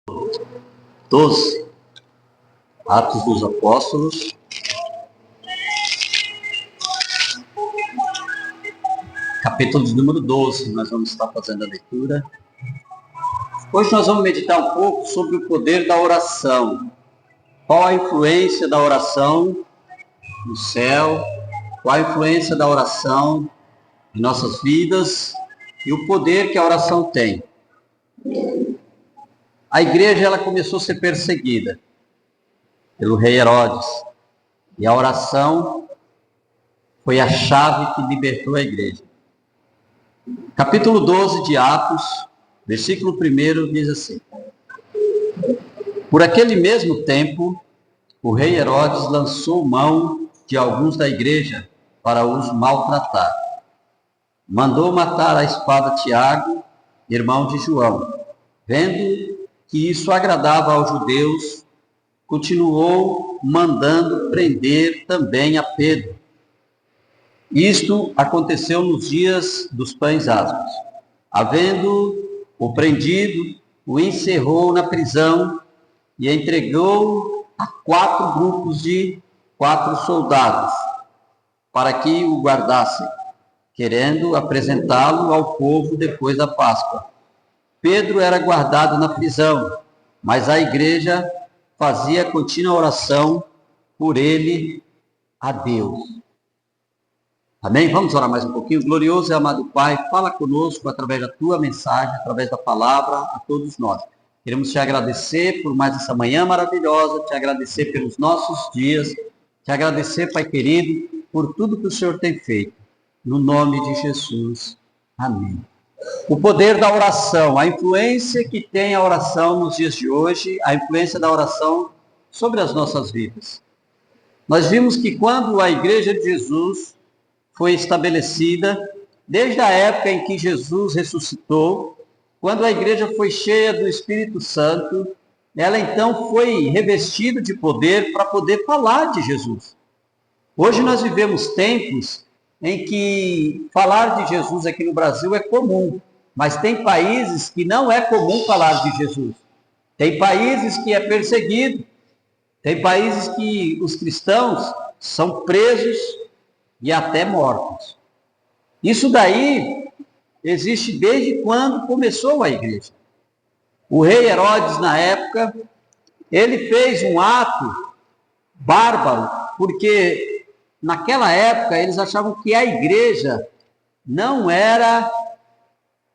12, Atos dos Apóstolos, capítulo de número 12, nós vamos estar fazendo a leitura. Hoje nós vamos meditar um pouco sobre o poder da oração. Qual a influência da oração no céu, qual a influência da oração em nossas vidas e o poder que a oração tem. A igreja ela começou a ser perseguida pelo rei Herodes e a oração foi a chave que libertou a igreja. Capítulo 12 de Atos, versículo 1 diz assim: Por aquele mesmo tempo, o rei Herodes lançou mão de alguns da igreja para os maltratar. Mandou matar à espada Tiago, irmão de João. Vendo que isso agradava aos judeus, continuou mandando prender também a Pedro. Isto aconteceu nos dias dos pães asmos. Havendo-o prendido, o encerrou na prisão e entregou a 4 grupos de 4 soldados, para que o guardassem, querendo apresentá-lo ao povo depois da Páscoa. Pedro era guardado na prisão, mas a igreja fazia contínua oração por ele a Deus. Amém? Vamos orar mais um pouquinho. Glorioso e amado Pai, fala conosco através da Tua mensagem, através da palavra, a todos nós. Queremos Te agradecer por mais essa manhã maravilhosa, Te agradecer pelos nossos dias, Te agradecer, Pai querido, por tudo que o Senhor tem feito. No nome de Jesus. Amém. O poder da oração, a influência que tem a oração nos dias de hoje, a influência da oração sobre as nossas vidas. Nós vimos que quando a Igreja de Jesus foi estabelecida, desde a época em que Jesus ressuscitou, quando a igreja foi cheia do Espírito Santo, ela então foi revestida de poder para poder falar de Jesus. Hoje nós vivemos tempos em que falar de Jesus aqui no Brasil é comum, mas tem países que não é comum falar de Jesus. Tem países que é perseguido, tem países que os cristãos são presos e até mortos. Isso daí existe desde quando começou a igreja. O rei Herodes, na época, ele fez um ato bárbaro, porque naquela época eles achavam que a igreja não era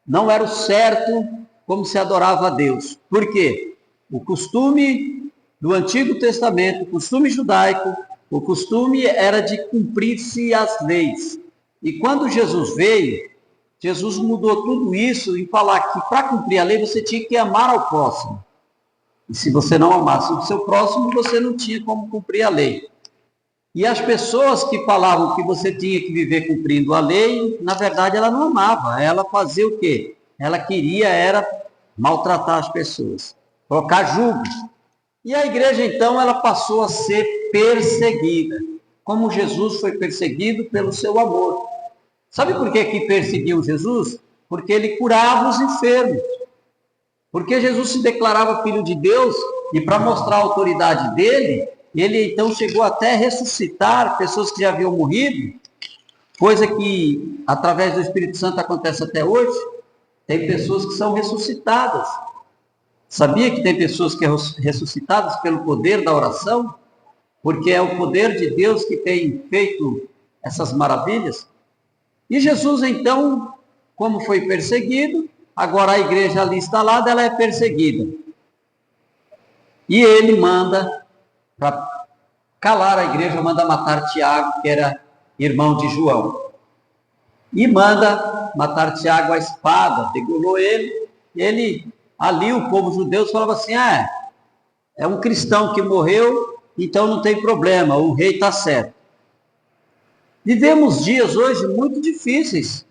o certo como se adorava a Deus. Por quê? O costume do Antigo Testamento, o costume judaico, o costume era de cumprir-se as leis. E quando Jesus veio, Jesus mudou tudo isso em falar que para cumprir a lei você tinha que amar ao próximo. E se você não amasse o seu próximo, você não tinha como cumprir a lei. E as pessoas que falavam que você tinha que viver cumprindo a lei, na verdade ela não amava. Ela fazia o quê? Ela queria era maltratar as pessoas, colocar jugo. E a igreja então ela passou a ser perseguida, como Jesus foi perseguido pelo seu amor. Sabe por que perseguiam Jesus? Porque ele curava os enfermos. Porque Jesus se declarava filho de Deus e para mostrar a autoridade dele, ele então chegou até a ressuscitar pessoas que já haviam morrido, coisa que através do Espírito Santo acontece até hoje. Tem pessoas que são ressuscitadas. Sabia que tem pessoas que são ressuscitadas pelo poder da oração? Porque é o poder de Deus que tem feito essas maravilhas. E Jesus, então, como foi perseguido, agora a igreja ali instalada, ela é perseguida. E ele manda, para calar a igreja, manda matar Tiago, que era irmão de João. E manda matar Tiago à espada, degolou ele. Ele, ali o povo judeu falava assim, é um cristão que morreu, então não tem problema, o rei está certo. Vivemos dias hoje muito difíceis,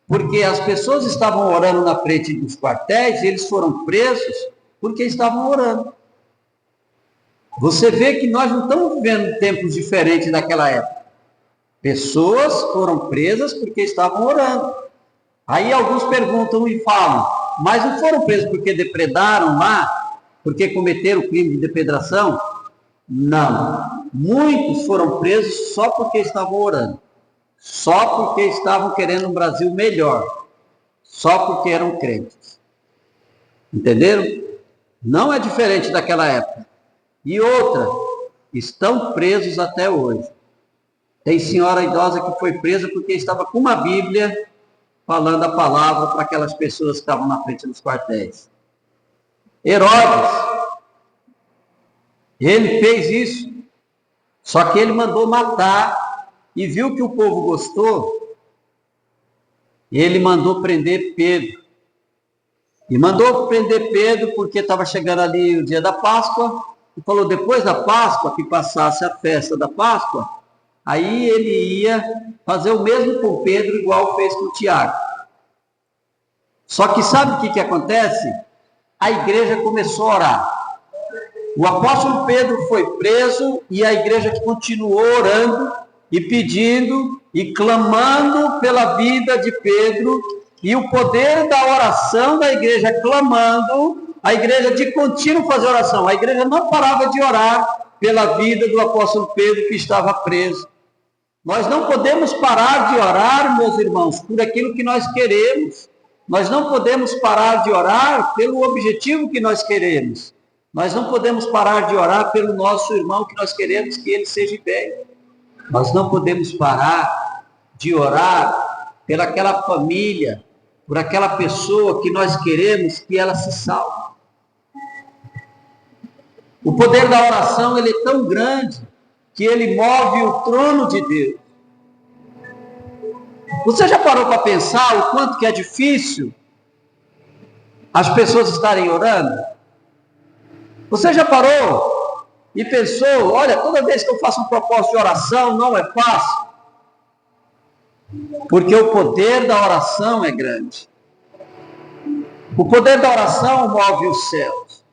porque as pessoas estavam orando na frente dos quartéis e eles foram presos porque estavam orando. Você vê que nós não estamos vivendo tempos diferentes daquela época. Pessoas foram presas porque estavam orando. Aí alguns perguntam e falam, mas não foram presos porque depredaram lá? porque cometeram o crime de depredação? Não. Muitos foram presos só porque estavam orando. Só porque estavam querendo um Brasil melhor. Só porque eram crentes. Entenderam? Não é diferente daquela época. E outra, estão presos até hoje. Tem senhora idosa que foi presa porque estava com uma Bíblia falando a palavra para aquelas pessoas que estavam na frente dos quartéis. Herodes, ele fez isso, só que ele mandou matar e viu que o povo gostou, ele mandou prender Pedro. E mandou prender Pedro porque estava chegando ali o dia da Páscoa, e falou, depois da Páscoa, que passasse a festa da Páscoa, aí ele ia fazer o mesmo com Pedro, igual fez com Tiago. Só que sabe o que acontece? A igreja começou a orar. O apóstolo Pedro foi preso e a igreja continuou orando e pedindo e clamando pela vida de Pedro, e o poder da oração da igreja clamando, a igreja de contínuo fazer oração. A igreja não parava de orar pela vida do apóstolo Pedro que estava preso. Nós não podemos parar de orar, meus irmãos, por aquilo que nós queremos. Nós não podemos parar de orar pelo objetivo que nós queremos. Nós não podemos parar de orar pelo nosso irmão que nós queremos que ele seja bem. Nós não podemos parar de orar pelaquela família, por aquela pessoa que nós queremos que ela se salve. O poder da oração, ele é tão grande que ele move o trono de Deus. Você já parou para pensar o quanto que é difícil as pessoas estarem orando? Você já parou e pensou, olha, toda vez que eu faço um propósito de oração, não é fácil? Porque o poder da oração é grande. O poder da oração move os céus.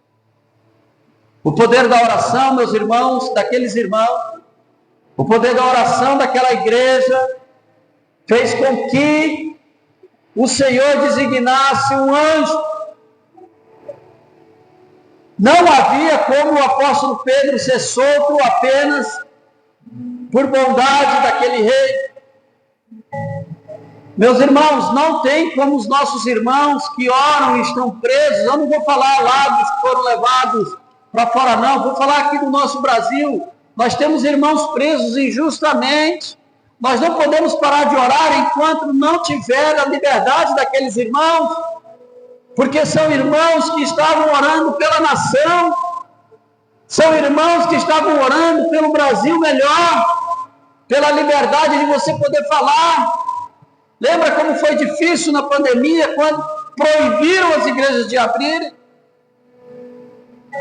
O poder da oração, meus irmãos, daqueles irmãos, o poder da oração daquela igreja, fez com que o Senhor designasse um anjo. Não havia como o apóstolo Pedro ser solto apenas por bondade daquele rei. Meus irmãos, não tem como os nossos irmãos que oram e estão presos, eu não vou falar lá dos que foram levados para fora não, vou falar aqui do nosso Brasil. Nós temos irmãos presos injustamente. Nós não podemos parar de orar enquanto não tiver a liberdade daqueles irmãos, porque são irmãos que estavam orando pela nação, são irmãos que estavam orando pelo Brasil melhor, pela liberdade de você poder falar. Lembra como foi difícil na pandemia, quando proibiram as igrejas de abrirem?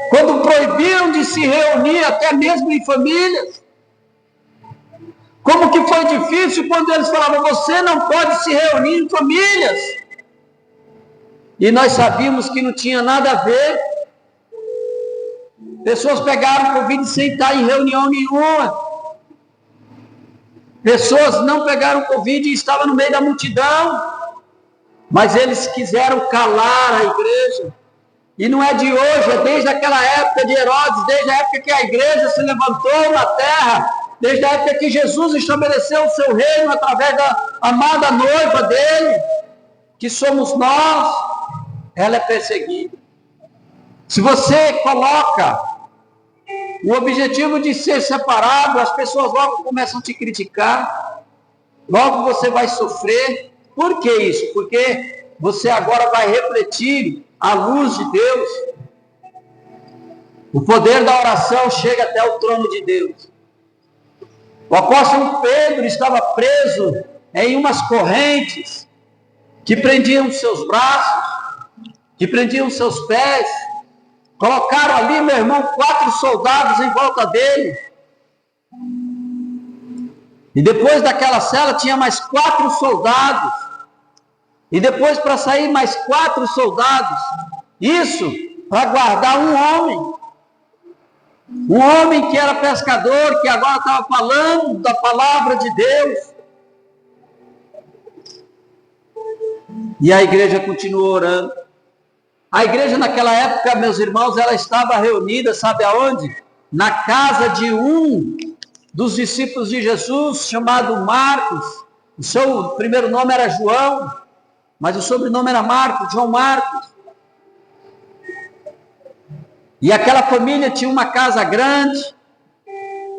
Quando proibiram de se reunir até mesmo em famílias? Como que foi difícil quando eles falavam, você não pode se reunir em famílias. E nós sabíamos que não tinha nada a ver. Pessoas pegaram Covid sem estar em reunião nenhuma. Pessoas não pegaram Covid e estavam no meio da multidão. Mas eles quiseram calar a igreja. E não é de hoje, é desde aquela época de Herodes, desde a época que a igreja se levantou na terra, desde a época que Jesus estabeleceu o seu reino através da amada noiva dele, que somos nós, ela é perseguida. Se você coloca o objetivo de ser separado, as pessoas logo começam a te criticar, logo você vai sofrer. Por que isso? Porque você agora vai refletir a luz de Deus. O poder da oração chega até o trono de Deus. O apóstolo Pedro estava preso em umas correntes que prendiam seus braços, que prendiam seus pés. Colocaram ali, meu irmão, 4 soldados em volta dele. E depois daquela cela tinha mais 4 soldados. E depois para sair mais 4 soldados. Isso para guardar um homem. Um homem que era pescador, que agora estava falando da palavra de Deus. E a igreja continuou orando. A igreja naquela época, meus irmãos, ela estava reunida, sabe aonde? Na casa de um dos discípulos de Jesus, chamado Marcos. O seu primeiro nome era João, mas o sobrenome era Marcos, João Marcos. E aquela família tinha uma casa grande,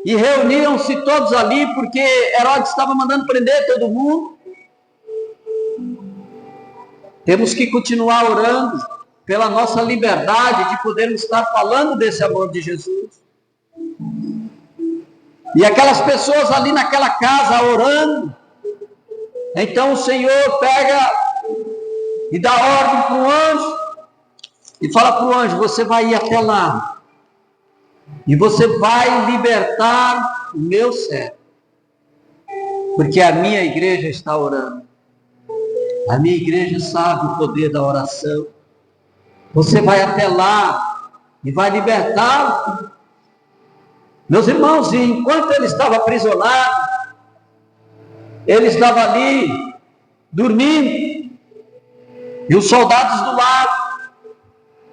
e reuniam-se todos ali, porque Herodes estava mandando prender todo mundo. Temos que continuar orando pela nossa liberdade de podermos estar falando desse amor de Jesus. E aquelas pessoas ali naquela casa orando, então o Senhor pega e dá ordem para o anjo, e fala para o anjo: você vai ir até lá, e você vai libertar o meu servo, porque a minha igreja está orando. A minha igreja sabe o poder da oração. Você vai até lá e vai libertá-lo. Meus irmãos, e enquanto ele estava aprisionado, ele estava ali dormindo, e os soldados do lado,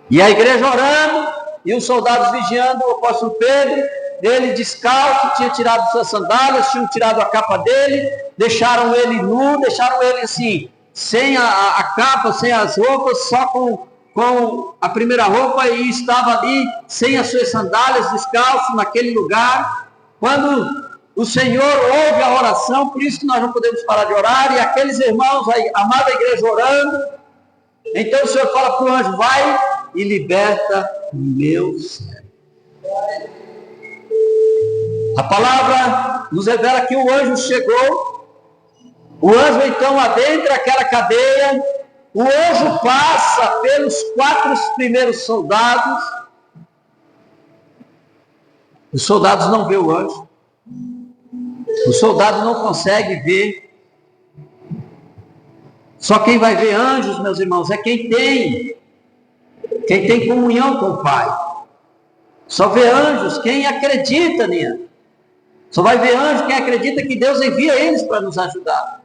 e a igreja orando, e os soldados vigiando o apóstolo Pedro. Ele descalço, tinha tirado suas sandálias, tinham tirado a capa dele, deixaram ele nu, deixaram ele assim, sem a capa, sem as roupas, só com a primeira roupa, e estava ali sem as suas sandálias, descalço naquele lugar. Quando o Senhor ouve a oração, por isso que nós não podemos parar de orar, e aqueles irmãos, a amada igreja orando, então o Senhor fala para o anjo: vai e liberta o meu servo. A palavra nos revela que o anjo chegou. O anjo então adentra aquela cadeia. O anjo passa pelos 4 primeiros soldados. Os soldados não vêem o anjo. Os soldados não conseguem ver. Só quem vai ver anjos, meus irmãos, é quem tem comunhão com o Pai. Só vê anjos quem acredita nisso. Só vai ver anjos quem acredita que Deus envia eles para nos ajudar.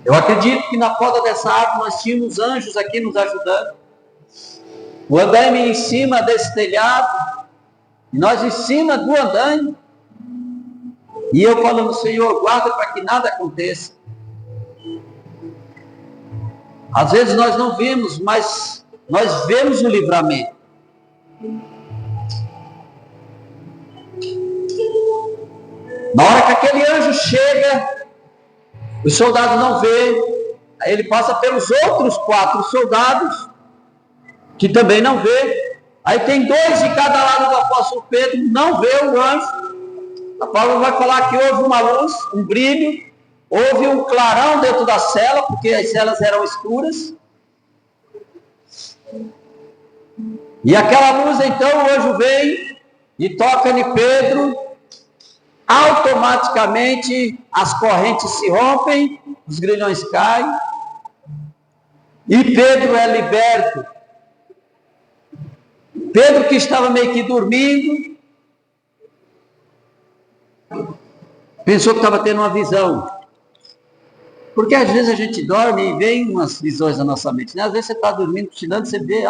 Eu acredito que na poda dessa árvore nós tínhamos anjos aqui nos ajudando. O andaime em cima desse telhado, e nós em cima do andaime. E eu falando: Senhor, guarda para que nada aconteça. Às vezes nós não vimos, mas nós vemos o livramento. Na hora que aquele anjo chega, o soldado não vê, aí ele passa pelos outros 4 soldados, que também não vê. Aí tem 2 de cada lado do apóstolo Pedro, não vê o anjo. A Paulo vai falar que houve uma luz, um brilho, houve um clarão dentro da cela, porque as celas eram escuras. E aquela luz, então, o anjo vem e toca em Pedro. Automaticamente as correntes se rompem, os grilhões caem, e Pedro é liberto. Pedro, que estava meio que dormindo, pensou que estava tendo uma visão. Porque às vezes a gente dorme e vem umas visões na nossa mente, né? Às vezes você está dormindo, cochilando, você vê,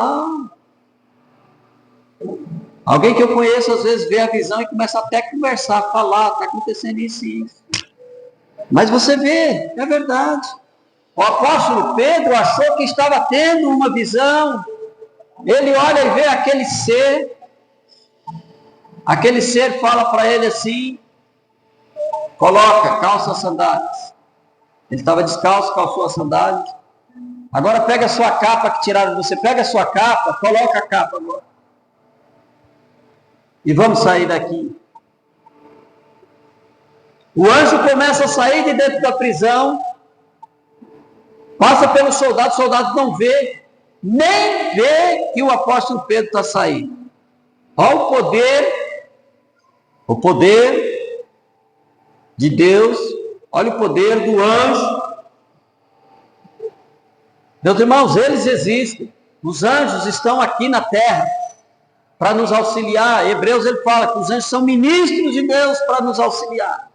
alguém que eu conheço às vezes vê a visão e começa até a conversar, falar: está acontecendo isso e isso. Mas você vê, é verdade. O apóstolo Pedro achou que estava tendo uma visão. Ele olha e vê aquele ser. Aquele ser fala para ele assim: coloca, calça as sandálias. Ele estava descalço, calçou as sandálias. Agora pega a sua capa que tiraram de você. Pega a sua capa, coloca a capa agora. E vamos sair daqui. O anjo começa a sair de dentro da prisão, passa pelos soldados, os soldados não vê, nem vê que o apóstolo Pedro está saindo. Olha o poder de Deus, olha o poder do anjo. Meus irmãos, eles existem. Os anjos estão aqui na terra para nos auxiliar. Hebreus, ele fala que os anjos são ministros de Deus para nos auxiliar.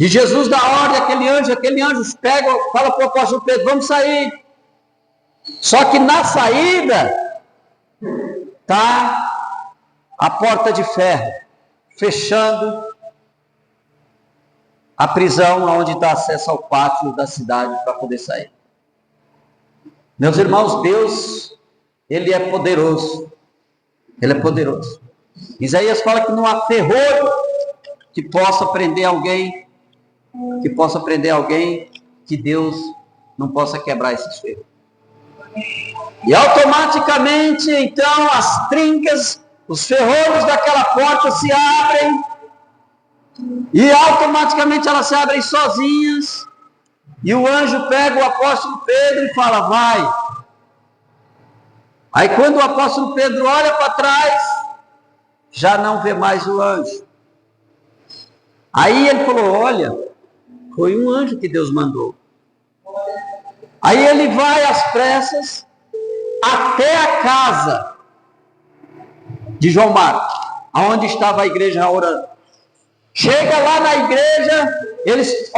E Jesus dá ordem àquele anjo pega, fala para o apóstolo Pedro, vamos sair. Só que na saída está a porta de ferro, fechando a prisão onde dá acesso ao pátio da cidade para poder sair. Meus irmãos, Deus, Ele é poderoso. Ele é poderoso. Isaías fala que não há ferrolho que possa prender alguém, que Deus não possa quebrar esses ferros. E automaticamente, então, as trincas, os ferrolhos daquela porta se abrem, e automaticamente elas se abrem sozinhas, e o anjo pega o apóstolo Pedro e fala, vai. Aí quando o apóstolo Pedro olha para trás, já não vê mais o anjo. Aí ele falou, olha, foi um anjo que Deus mandou. Aí ele vai às pressas até a casa de João Marcos, aonde estava a igreja orando. Chega lá na igreja, eles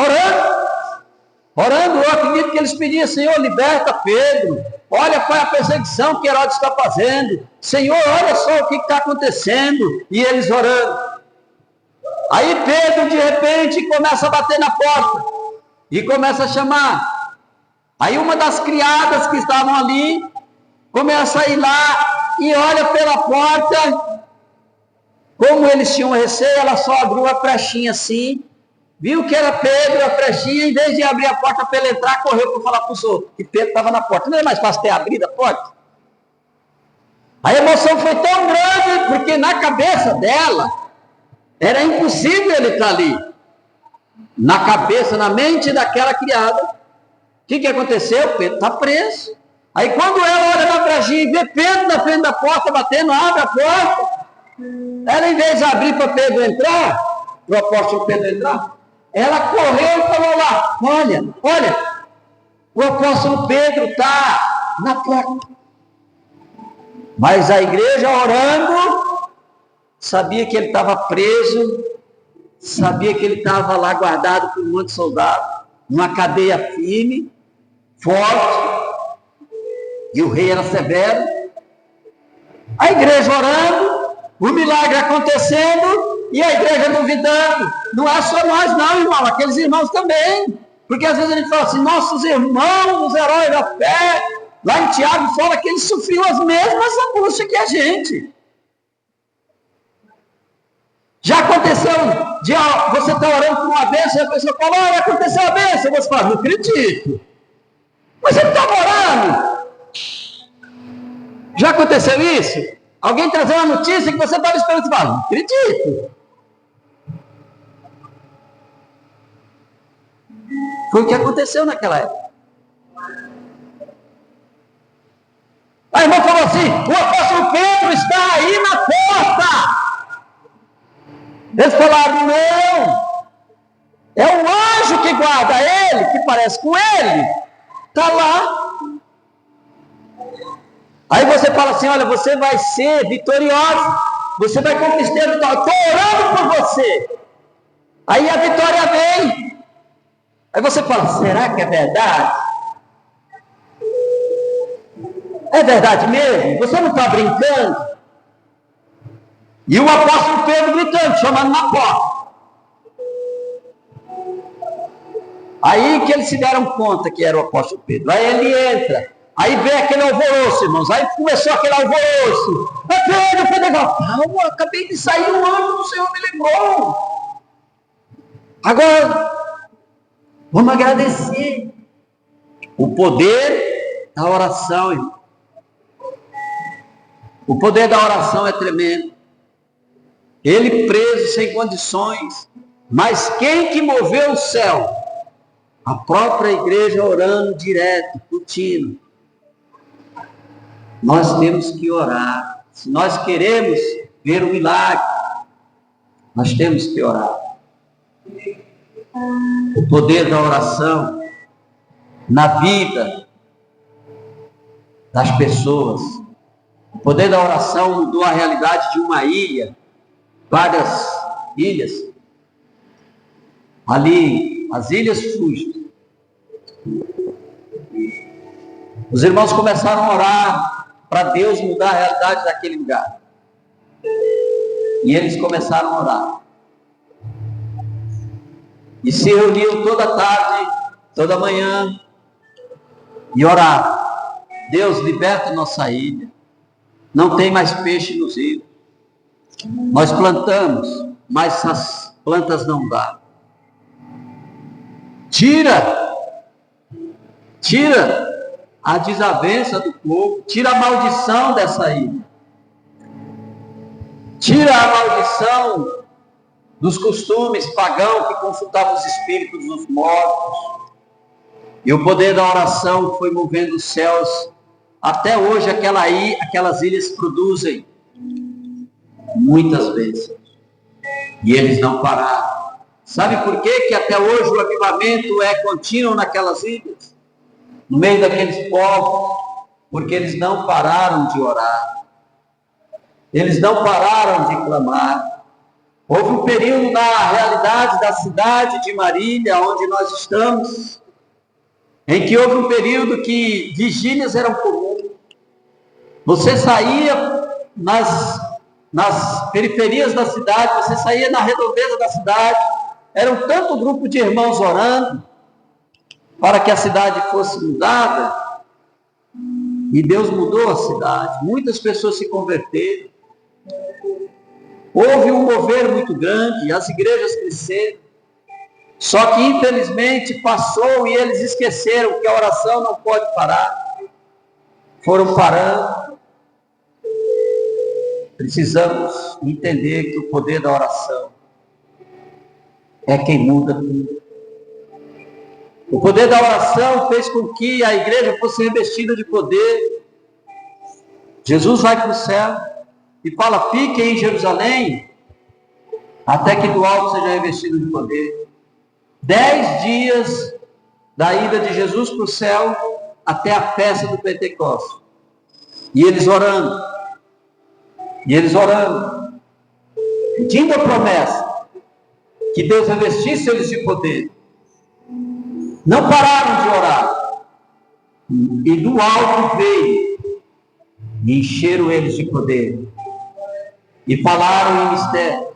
orando, eu acredito que eles pediam, Senhor, liberta Pedro, olha qual é a perseguição que Herodes está fazendo, Senhor, olha só o que está acontecendo, e eles orando. Aí Pedro, de repente, começa a bater na porta, e começa a chamar. Aí uma das criadas que estavam ali, começa a ir lá, e olha pela porta. Como eles tinham receio, ela só abriu a brechinha assim, viu que era Pedro, a brechinha, em vez de abrir a porta para ele entrar, correu para falar para os outros, que Pedro estava na porta. Não é mais fácil ter abrido a porta? A emoção foi tão grande, porque na cabeça dela, era impossível ele estar ali. Na cabeça, na mente daquela criada, o que aconteceu? Pedro está preso. Aí quando ela olha na brechinha e vê Pedro na frente da porta, batendo, abre a porta, ela, em vez de abrir para Pedro entrar, para o apóstolo Pedro entrar, ela correu e falou lá, olha, o apóstolo Pedro está na porta. Mas a igreja orando, sabia que ele estava preso, sabia que ele estava lá guardado por um monte de soldado, numa cadeia firme, forte, e o rei era severo. A igreja orando, o milagre acontecendo e a igreja duvidando. Não é só nós não, irmão, aqueles irmãos também. Porque às vezes a gente fala assim, nossos irmãos, os heróis da fé, lá em Tiago fala que eles sofriam as mesmas angústias que a gente. Já aconteceu de você estar orando por uma bênção e a pessoa fala, olha, aconteceu a bênção. Você fala, não acredito. Mas você não estava orando. Já aconteceu isso? Alguém trazer uma notícia que você estava esperando e fala, não acredito. Foi o que aconteceu naquela época. A irmã falou assim, o apóstolo Pedro está aí na porta. Eles falaram, não. É um anjo que guarda ele, que parece com ele. Está lá. Aí você fala assim, olha, você vai ser vitorioso, você vai conquistar a vitória, estou orando por você. Aí a vitória vem. Aí você fala, será que é verdade? É verdade mesmo? Você não está brincando? E o apóstolo Pedro gritando, chamando na porta. Aí que eles se deram conta que era o apóstolo Pedro. Aí ele entra. Aí veio aquele alvoroço, irmãos. Aí começou aquele alvoroço. Pedro, calma, acabei de sair, o anjo do Senhor me lembrou. Agora, vamos agradecer. O poder da oração, irmão. O poder da oração é tremendo. Ele preso, sem condições. Mas quem que moveu o céu? A própria igreja orando direto, contínuo. Nós temos que orar. Se nós queremos ver um milagre, nós temos que orar. O poder da oração na vida das pessoas. O poder da oração mudou a realidade de uma ilha, várias ilhas. ali, as ilhas Fugit. Os irmãos começaram a orar para Deus mudar a realidade daquele lugar. E eles começaram a orar. E se reuniam toda tarde, toda manhã, e oraram. Deus, liberta nossa ilha. Não tem mais peixe nos rios. Nós plantamos, mas as plantas não dão. Tira a desavença do povo, tira a maldição dessa ilha. Tira a maldição dos costumes pagãos que consultavam os espíritos dos mortos. E o poder da oração foi movendo os céus. Até hoje aquelas ilhas produzem muitas bênçãos. E eles não pararam. Sabe por quê que até hoje o avivamento é contínuo naquelas ilhas? No meio daqueles povos? Porque eles não pararam de orar. Eles não pararam de clamar. Houve um período na realidade da cidade de Marília, onde nós estamos, em que houve um período que vigílias eram comuns. Você saía nas periferias da cidade, você saía na redondeza da cidade, era um tanto grupo de irmãos orando para que a cidade fosse mudada, e Deus mudou a cidade. Muitas pessoas se converteram. Houve um mover muito grande, as igrejas cresceram. Só que infelizmente passou e eles esqueceram que a oração não pode parar. Foram parando. Precisamos entender que o poder da oração é quem muda tudo. O poder da oração fez com que a igreja fosse revestida de poder. Jesus vai para o céu e fala: fiquem em Jerusalém até que do alto seja revestido de poder. 10 dias da ida de Jesus para o céu até a festa do Pentecostes. E eles orando, pedindo a promessa que Deus revestisse eles de poder. Não pararam de orar. E do alto veio e encheram eles de poder. E falaram em mistério.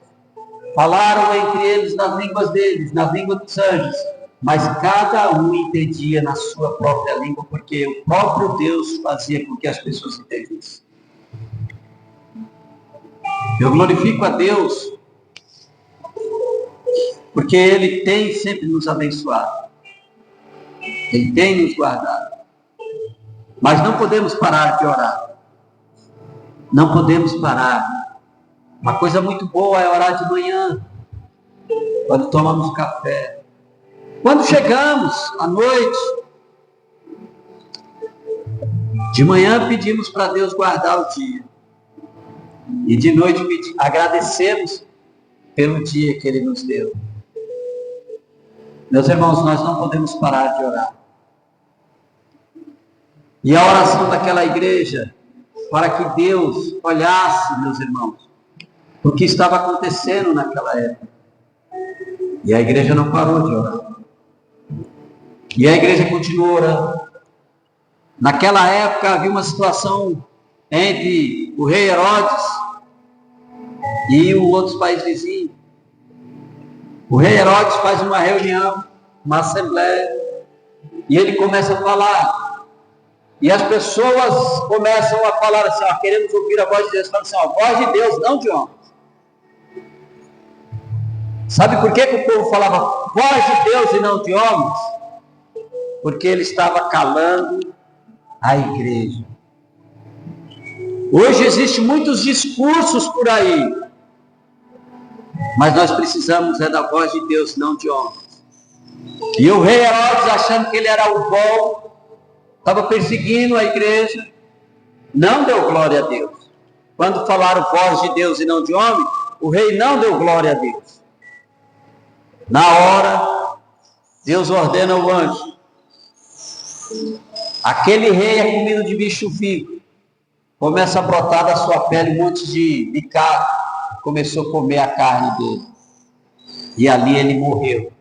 Falaram entre eles nas línguas deles, na língua dos anjos. Mas cada um entendia na sua própria língua, porque o próprio Deus fazia com que as pessoas entendessem. Eu glorifico a Deus, porque Ele tem sempre nos abençoado. Ele tem nos guardado. Mas não podemos parar de orar. Não podemos parar. Uma coisa muito boa é orar de manhã, quando tomamos café. Quando chegamos à noite, de manhã pedimos para Deus guardar o dia. E de noite agradecemos pelo dia que Ele nos deu. Meus irmãos, nós não podemos parar de orar. E a oração daquela igreja, para que Deus olhasse, meus irmãos, o que estava acontecendo naquela época. E a igreja não parou de orar. E a igreja continuou orando. Naquela época havia uma situação entre o rei Herodes e os outros países vizinhos. O rei Herodes faz uma reunião, uma assembleia, e ele começa a falar. E as pessoas começam a falar assim: queremos ouvir a voz de Deus. Falam assim: a voz de Deus, não de homens. Sabe por que o povo falava voz de Deus e não de homens? Porque ele estava calando a igreja. Hoje existem muitos discursos por aí, mas nós precisamos da voz de Deus, não de homens. E o rei Herodes, achando que ele era o bom, estava perseguindo a igreja, não deu glória a Deus. Quando falaram voz de Deus e não de homem, o rei não deu glória a Deus. Na hora, Deus ordena o anjo. Aquele rei é comido de bicho vivo. Começa a brotar da sua pele um monte de carne. Começou a comer a carne dele. E ali ele morreu.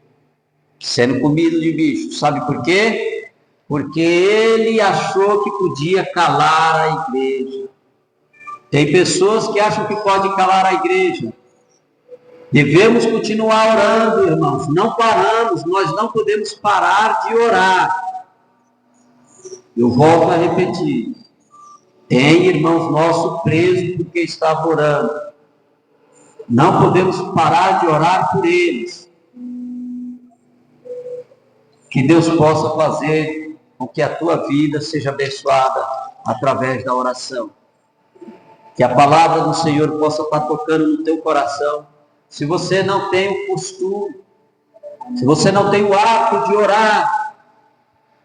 sendo comido de bicho. Sabe por quê? Porque ele achou que podia calar a igreja. Tem pessoas que acham que pode calar a igreja. Devemos continuar orando, irmãos. Não paramos, nós não podemos parar de orar. Eu volto a repetir. Tem irmãos nossos presos porque estavam orando. Não podemos parar de orar por eles. Que Deus possa fazer com que a tua vida seja abençoada através da oração. Que a palavra do Senhor possa estar tocando no teu coração. Se você não tem o costume, se você não tem o hábito de orar,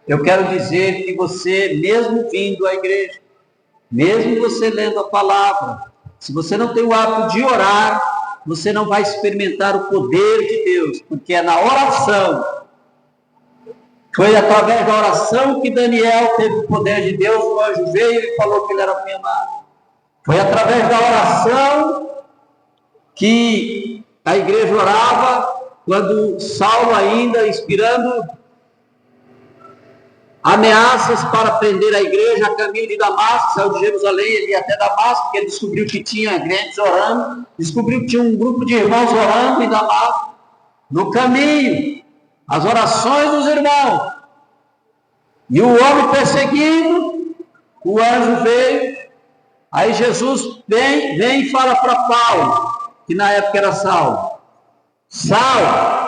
eu quero dizer que você, mesmo vindo à igreja, mesmo você lendo a palavra, se você não tem o hábito de orar, você não vai experimentar o poder de Deus, porque é na oração. Foi através da oração que Daniel teve o poder de Deus, o anjo veio e falou que ele era meu amado. Foi através da oração que a igreja orava, quando Saulo ainda inspirando ameaças para prender a igreja a caminho de Damasco, saiu de Jerusalém, ele ia até Damasco, porque ele descobriu que tinha crentes orando, descobriu que tinha um grupo de irmãos orando em Damasco. No caminho, as orações dos irmãos, e o homem perseguindo, o anjo veio, aí Jesus vem e fala para Paulo, que na época era Saulo, Saulo,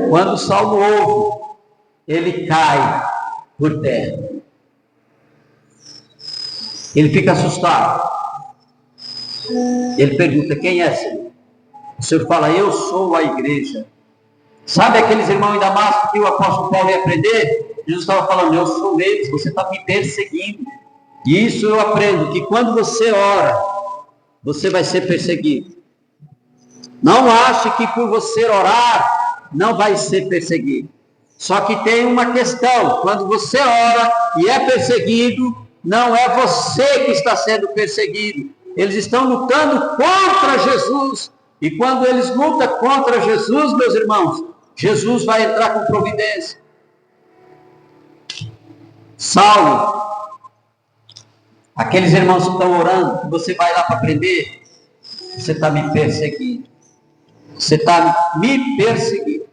quando Saulo ouve, ele cai por terra. Ele fica assustado. Ele pergunta, quem é, Senhor? O Senhor fala, eu sou a igreja. Sabe aqueles irmãos em Damasco que o apóstolo Paulo ia prender? Jesus estava falando, eu sou eles, você está me perseguindo. E isso eu aprendo, que quando você ora, você vai ser perseguido. Não ache que por você orar, não vai ser perseguido. Só que tem uma questão, quando você ora e é perseguido, não é você que está sendo perseguido. Eles estão lutando contra Jesus. E quando eles lutam contra Jesus, meus irmãos, Jesus vai entrar com providência. Saulo, aqueles irmãos que estão orando, que você vai lá para prender, você está me perseguindo. Você está me perseguindo.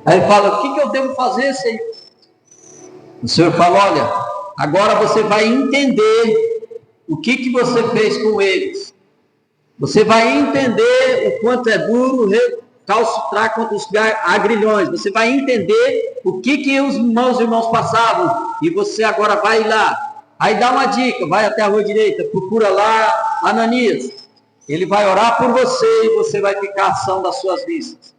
Aí ele fala, o que eu devo fazer, Senhor? O Senhor fala, olha, agora você vai entender o que você fez com eles. Você vai entender o quanto é duro recalcitrar contra os agrilhões. Você vai entender o que os meus irmãos passavam. E você agora vai lá. Aí dá uma dica, vai até a rua direita, procura lá Ananias. Ele vai orar por você e você vai ficar ação das suas vistas.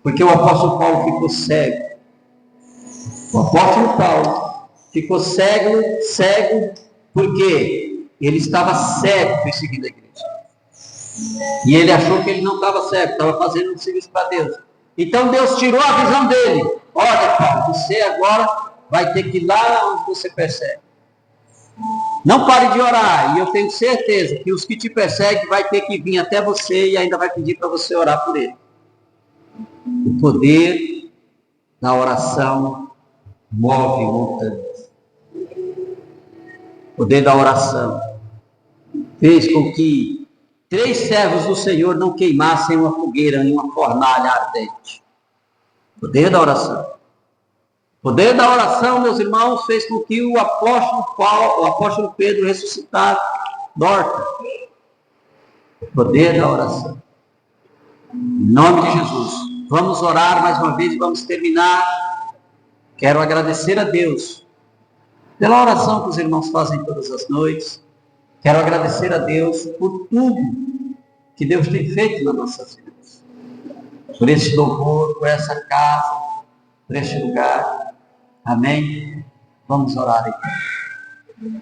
Porque o apóstolo Paulo ficou cego. O apóstolo Paulo ficou cego porque ele estava cego perseguindo a igreja. E ele achou que ele não estava cego, estava fazendo um serviço para Deus. Então Deus tirou a visão dele. Olha, Paulo, você agora vai ter que ir lá onde você persegue. Não pare de orar, e eu tenho certeza que os que te perseguem vai ter que vir até você e ainda vai pedir para você orar por ele. O poder da oração move montanhas. O poder da oração fez com que 3 servos do Senhor não queimassem uma fogueira em uma fornalha ardente. O poder da oração. O poder da oração, meus irmãos, fez com que o apóstolo Pedro ressuscitasse Dorcas. O poder da oração. Em nome de Jesus. Vamos orar mais uma vez e vamos terminar. Quero agradecer a Deus pela oração que os irmãos fazem todas as noites. Quero agradecer a Deus por tudo que Deus tem feito nas nossas vidas. Por esse louvor, por essa casa, por este lugar. Amém? Vamos orar então.